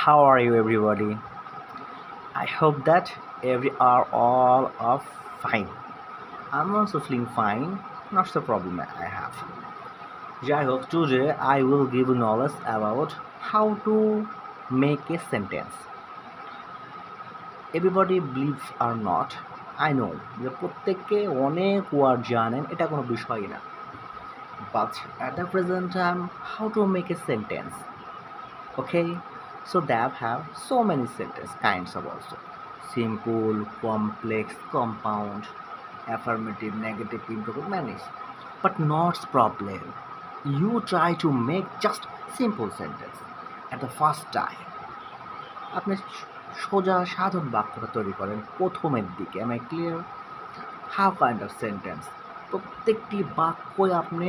How are you, everybody? I hope that every are all are fine. I'm also feeling fine. Not the problem I have. I hope today I will give you knowledge about how to make a sentence. Everybody believes or not, I know যে প্রত্যেককে অনেক word জানেন এটা কোনো বিষয় না, but at the present time how to make a sentence. Okay, so they have so many sentence kinds of also simple, complex, compound, affirmative, negative, interrogative, many, but not problem. You try to make just simple sentence at the first time. আপনি সোজা সাধারণ বাক্যটা তৈরি করেন প্রথমের দিকে। am I clear? How kind of sentence প্রত্যেকটি বাক্যই আপনি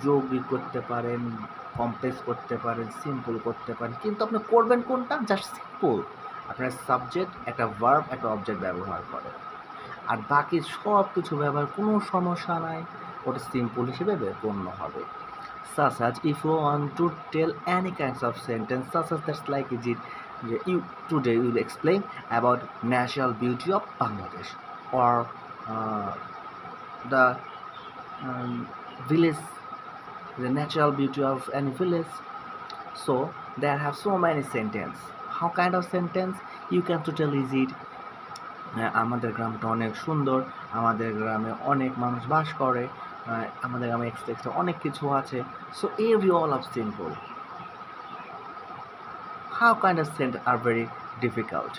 যৌগিক করতে পারেন, কমপ্লেক্স করতে পারেন, সিম্পল করতে পারেন, কিন্তু আপনি করবেন কোনটা? Just simple. আপনার সাবজেক্ট, একটা ভার্ব, একটা অবজেক্ট ব্যবহার করেন, আর বাকি সব কিছু ব্যবহার কোনো সমস্যা নাই, ওটা সিম্পল হিসেবে গণ্য হবে। such as if you want to tell any kinds of sentence such as that's like is it you today will explain about natural beauty of Bangladesh or uh, the um, village, the natural beauty of any village. So there have so many sentence. How kind of sentence you can to tell is it আমাদের গ্রামটা অনেক সুন্দর, আমাদের গ্রামে অনেক মানুষ বাস করে, আমাদের গ্রামে এক্সট্রা অনেক কিছু আছে। So every all of simple. How kind of sentence are very difficult?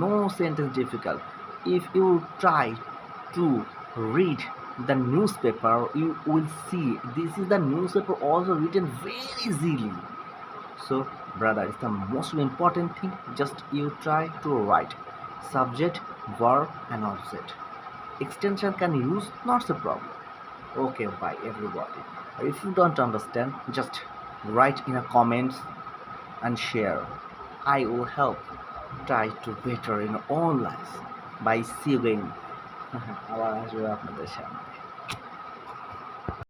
No sentence difficult. If you try to read the newspaper, you will see this is the newspaper also written very easily. So brother, it's the most important thing. Just you try to write subject, verb and object. Extension can use, not the problem. Okay, bye everybody. If you don't understand, just write in a comments and share. I will help try to better in all lives by seeing আবার আসবে আপনাদের সামনে।